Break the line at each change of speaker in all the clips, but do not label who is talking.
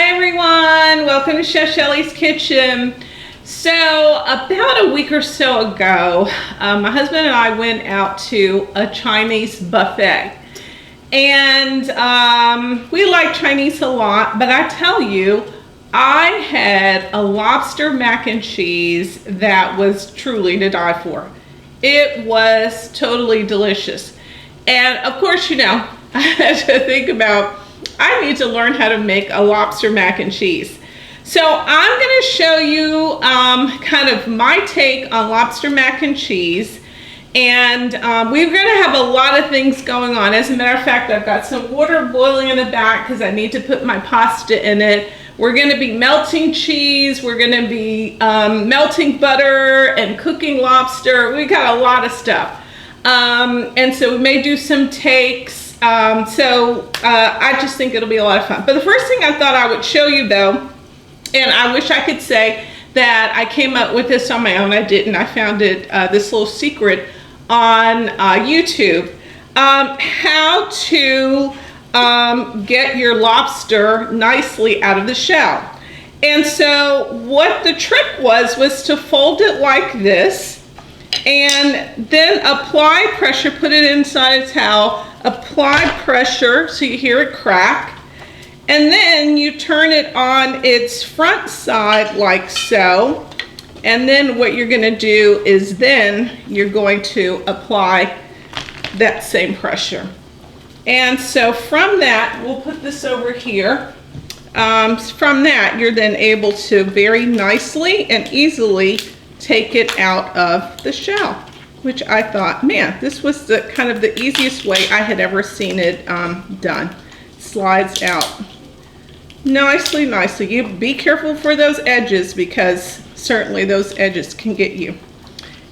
Everyone, welcome to Chef Shelley's Kitchen. So about a week or so ago, my husband and I went out to a Chinese buffet, and we like Chinese a lot, but I tell you, I had a lobster mac and cheese that was truly to die for. It was totally delicious. And of course, you know, I had to think about, I need to learn how to make a lobster mac and cheese. So I'm going to show you kind of my take on lobster mac and cheese. And we're going to have a lot of things going on. As a matter of fact, I've got some water boiling in the back because I need to put my pasta in it. We're going to be melting cheese. We're going to be melting butter and cooking lobster. We got a lot of stuff. And so we may do some takes. I just think it'll be a lot of fun. But the first thing I thought I would show you though, and I wish I could say that I came up with this on my own. I didn't. I found it, this little secret on YouTube. How to get your lobster nicely out of the shell. And so what the trick was to fold it like this and then apply pressure, put it inside a towel, apply pressure so you hear it crack, and then you turn it on its front side like so, and then what you're going to do is then you're going to apply that same pressure. And so from that, we'll put this over here. From that, you're then able to very nicely and easily take it out of the shell, which I thought, man, this was the kind of the easiest way I had ever seen it done. Slides out nicely. You be careful for those edges because certainly those edges can get you.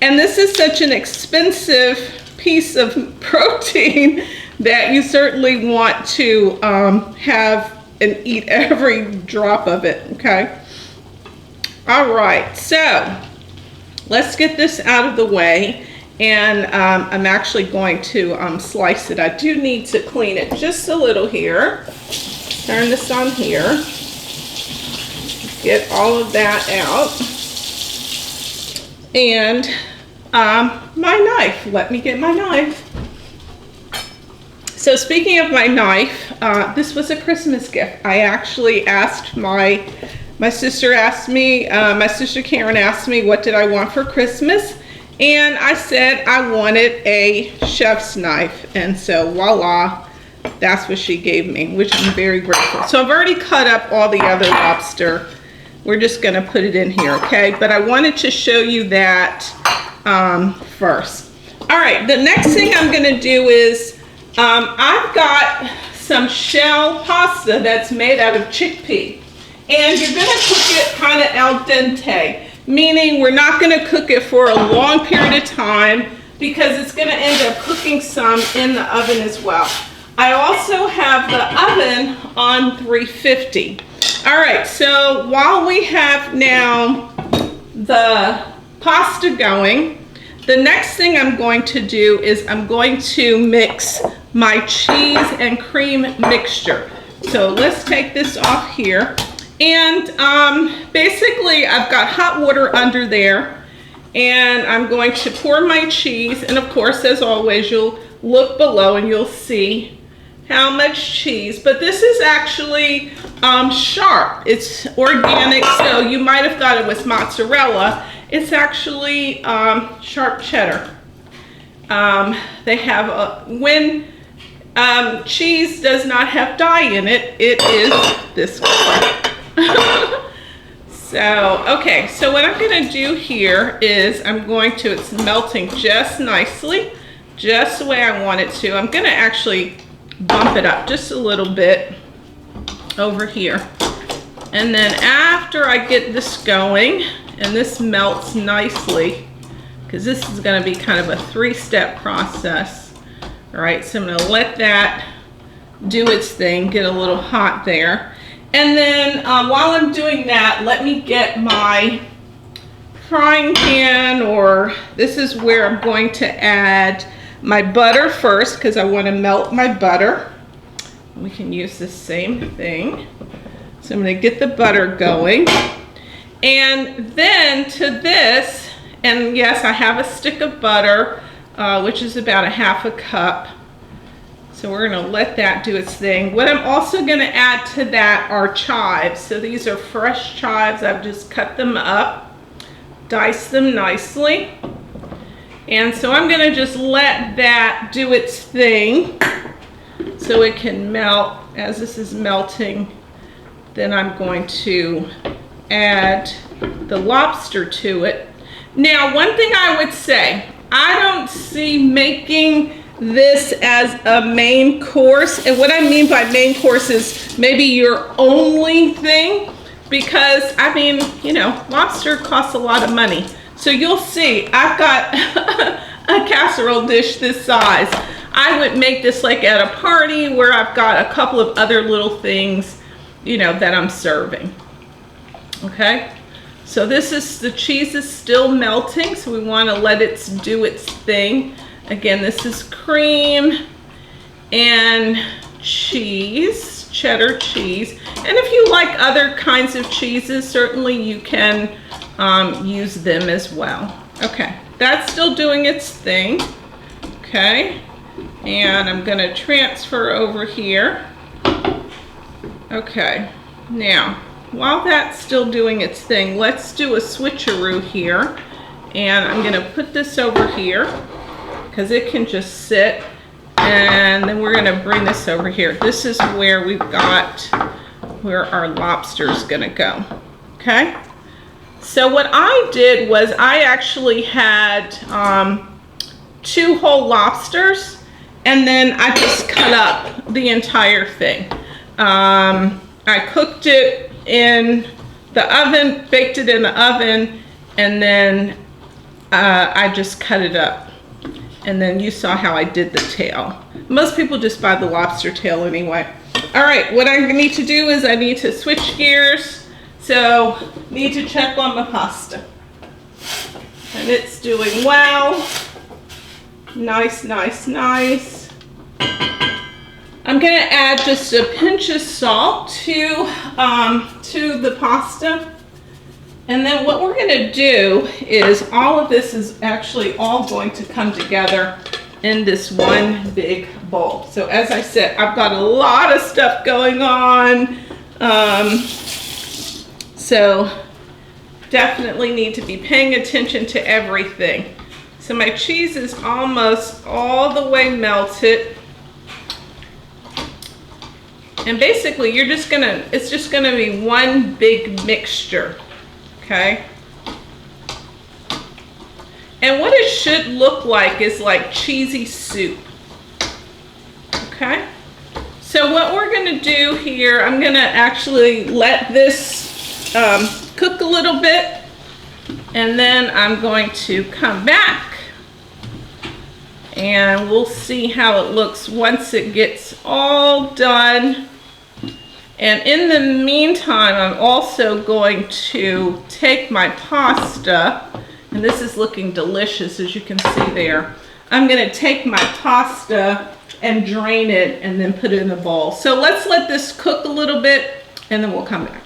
And this is such an expensive piece of protein that you certainly want to have and eat every drop of it, okay? All right, so let's get this out of the way, and I'm actually going to slice it. I do need to clean it just a little here. Turn this on here. Get all of that out. And my knife. Let me get my knife. So speaking of my knife, this was a Christmas gift. I actually asked my sister Karen asked me what did I want for Christmas, and I said I wanted a chef's knife, and so voila, that's what she gave me, which I'm very grateful. So I've already cut up all the other lobster. We're just going to put it in here, okay? But I wanted to show you that first. All right, the next thing I'm going to do is I've got some shell pasta that's made out of chickpea. And you're going to cook it kind of al dente, meaning we're not going to cook it for a long period of time because it's going to end up cooking some in the oven as well. I also have the oven on 350. All right, so while we have now the pasta going, the next thing I'm going to do is I'm going to mix my cheese and cream mixture. So let's take this off here. And basically I've got hot water under there, and I'm going to pour my cheese, and of course, as always, you'll look below and you'll see how much cheese, but this is actually sharp. It's organic, so you might have thought it was mozzarella. It's actually sharp cheddar. They have when cheese does not have dye in it, it is this color. So, okay, so what I'm going to do here is it's melting just nicely, just the way I want it to. I'm going to actually bump it up just a little bit over here. And then after I get this going, and this melts nicely, because this is going to be kind of a three-step process. All right, so I'm going to let that do its thing, get a little hot there. And then while I'm doing that, let me get my frying pan, or this is where I'm going to add my butter first because I want to melt my butter. We can use the same thing. So I'm going to get the butter going. And then to this, and yes, I have a stick of butter, which is about a half a cup. So we're going to let that do its thing. What I'm also going to add to that are chives. So these are fresh chives. I've just cut them up, diced them nicely. And so I'm going to just let that do its thing so it can melt. As this is melting, then I'm going to add the lobster to it. Now, one thing I would say, I don't see making this as a main course. And what I mean by main course is maybe your only thing, because I mean, you know, lobster costs a lot of money. So you'll see, I've got a casserole dish this size. I would make this like at a party where I've got a couple of other little things, you know, that I'm serving. Okay, so the cheese is still melting, so we want to let it do its thing. Again, this is cream and cheese, cheddar cheese. And if you like other kinds of cheeses, certainly you can use them as well. Okay, that's still doing its thing. Okay, and I'm going to transfer over here. Okay, now, while that's still doing its thing, let's do a switcheroo here. And I'm going to put this over here, because it can just sit, and then we're going to bring this over here. This is where we've got where our lobster is going to go. Okay, so what I did was I actually had 2 whole lobsters, and then I just cut up the entire thing. I cooked it in the oven, baked it in the oven, and then I just cut it up. And then you saw how I did the tail. Most people just buy the lobster tail anyway. All right, what I need to do is I need to switch gears. So, need to check on my pasta. And it's doing well. Nice, nice, nice. I'm gonna add just a pinch of salt to the pasta. And then what we're gonna do is all of this is actually all going to come together in this one big bowl. So as I said, I've got a lot of stuff going on. So definitely need to be paying attention to everything. So my cheese is almost all the way melted. And basically it's just gonna be one big mixture. Okay, and what it should look like is like cheesy soup. Okay, so what we're going to do here, I'm going to actually let this cook a little bit, and then I'm going to come back and we'll see how it looks once it gets all done. And in the meantime, I'm also going to take my pasta, and this is looking delicious as you can see there. I'm going to take my pasta and drain it and then put it in a bowl. So let's let this cook a little bit and then we'll come back.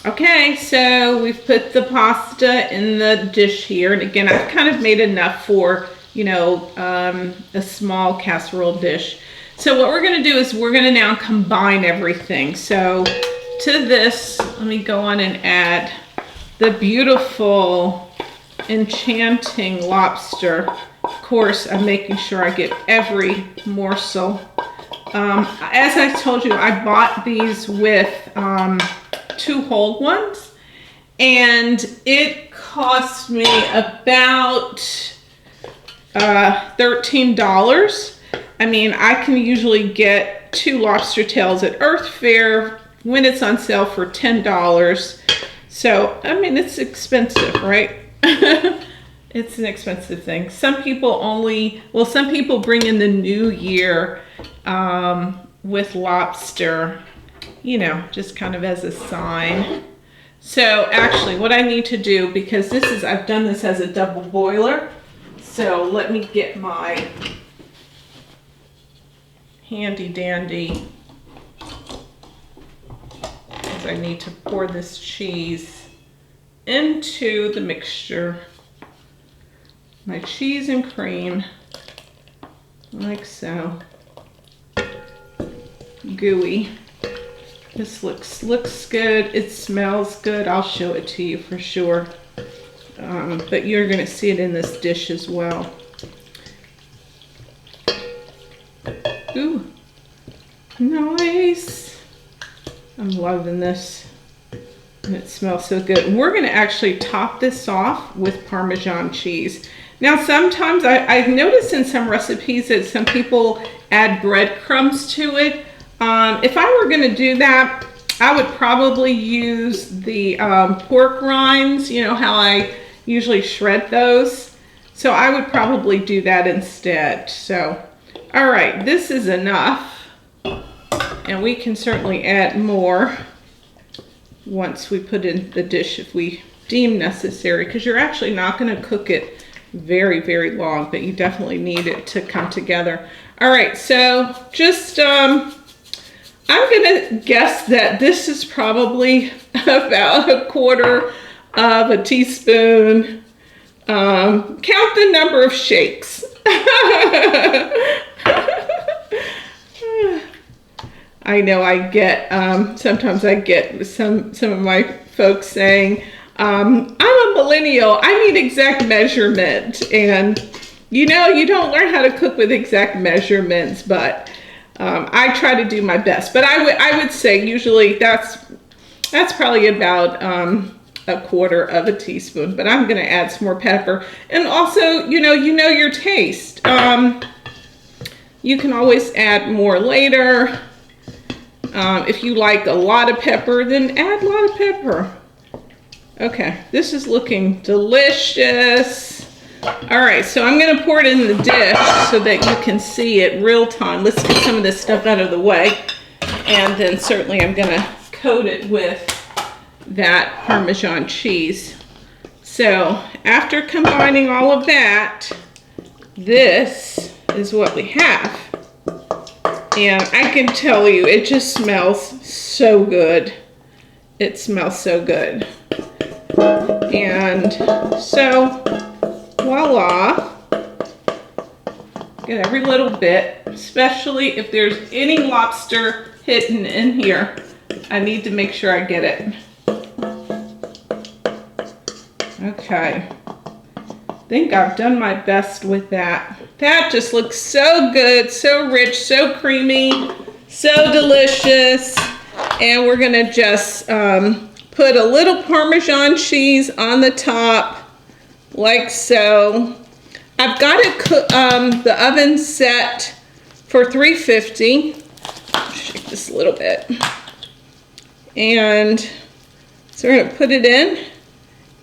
Okay, so we've put the pasta in the dish here, and again, I've kind of made enough for, you know, a small casserole dish. So what we're going to do is we're going to now combine everything. So to this, let me go on and add the beautiful, enchanting lobster. Of course, I'm making sure I get every morsel. As I told you, I bought these with 2 whole ones, and it cost me about $13. I mean, I can usually get 2 lobster tails at Earth Fare when it's on sale for $10. So, I mean, it's expensive, right? It's an expensive thing. Some people some people bring in the new year with lobster, you know, just kind of as a sign. So actually what I need to do, because this is, I've done this as a double boiler. So let me get my handy dandy, because I need to pour this cheese into the mixture. My cheese and cream, like so. Gooey. This looks good. It smells good. I'll show it to you for sure. But you're gonna see it in this dish as well. Ooh, nice. I'm loving this. And it smells so good. And we're gonna actually top this off with Parmesan cheese. Now sometimes I've noticed in some recipes that some people add breadcrumbs to it. If I were gonna do that, I would probably use the pork rinds, you know how I usually shred those. So I would probably do that instead. So, all right, this is enough. And we can certainly add more once we put in the dish if we deem necessary, because you're actually not gonna cook it very, very long, but you definitely need it to come together. All right, so just, I'm gonna guess that this is probably about 1/4 of a teaspoon. Count the number of shakes. I know I get, sometimes I get some of my folks saying, I'm a millennial, I need exact measurement. And you know, you don't learn how to cook with exact measurements, but I try to do my best. But I would say usually that's probably about 1/4 of a teaspoon, but I'm gonna add some more pepper. And also, you know your taste. You can always add more later. If you like a lot of pepper, then add a lot of pepper. Okay, this is looking delicious. All right, so I'm gonna pour it in the dish so that you can see it real time. Let's get some of this stuff out of the way. And then certainly I'm gonna coat it with that Parmesan cheese. So after combining all of that, this is what we have. And I can tell you, it just smells so good. It smells so good. And so, voila. Get every little bit, especially if there's any lobster hidden in here. I need to make sure I get it. Okay. I think I've done my best with that. That just looks so good, so rich, so creamy, so delicious. And we're gonna just put a little Parmesan cheese on the top, like so. I've got it the oven set for 350. Shake this a little bit. And so we're gonna put it in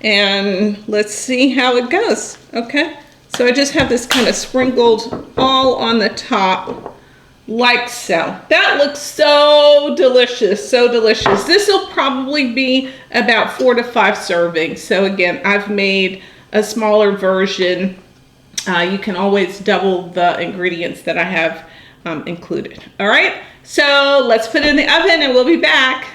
and let's see how it goes, okay? So I just have this kind of sprinkled all on the top, like so. That looks so delicious, so delicious. This will probably be about 4 to 5 servings. So again, I've made a smaller version. You can always double the ingredients that I have included. All right, so let's put it in the oven and we'll be back.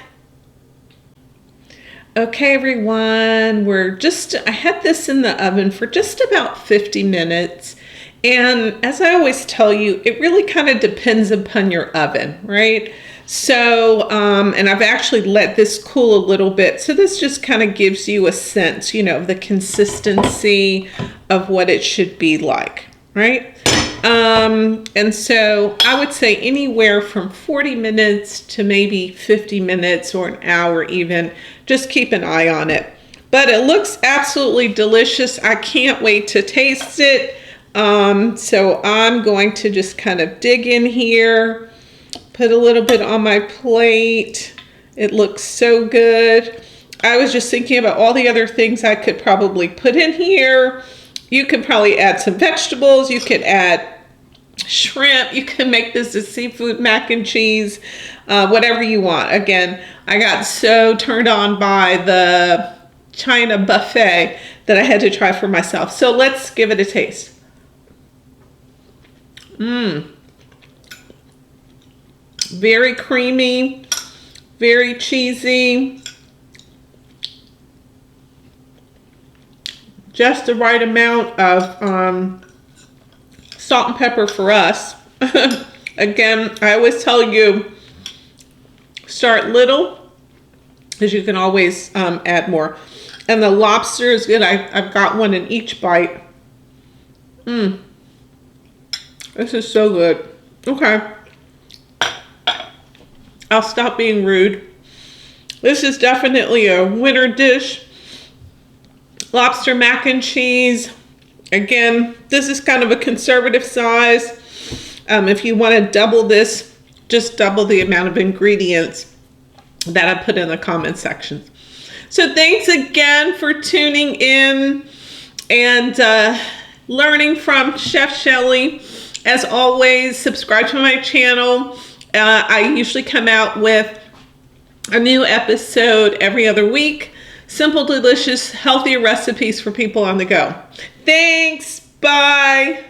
Okay, everyone, I had this in the oven for just about 50 minutes. And as I always tell you, it really kind of depends upon your oven, right? So, and I've actually let this cool a little bit. So this just kind of gives you a sense, of the consistency of what it should be like, right? And so I would say anywhere from 40 minutes to maybe 50 minutes or an hour even. Just keep an eye on it. But it looks absolutely delicious. I can't wait to taste it. So I'm going to just kind of dig in here, put a little bit on my plate. It looks so good. I was just thinking about all the other things I could probably put in here. You could probably add some vegetables. You could add shrimp. You can make this a seafood mac and cheese. whatever you want. Again, I got so turned on by the China buffet that I had to try for myself. So let's give it a taste. Very creamy, very cheesy. Just the right amount of salt and pepper for us. Again, I always tell you, start little, because you can always add more. And the lobster is good. I've got one in each bite. This is so good. Okay. I'll stop being rude. This is definitely a winter dish. Lobster mac and cheese. Again, this is kind of a conservative size. If you want to double this, just double the amount of ingredients that I put in the comment section. So thanks again for tuning in and learning from Chef Shelley. As always, subscribe to my channel. I usually come out with a new episode every other week. Simple, delicious, healthy recipes for people on the go. Thanks. Bye.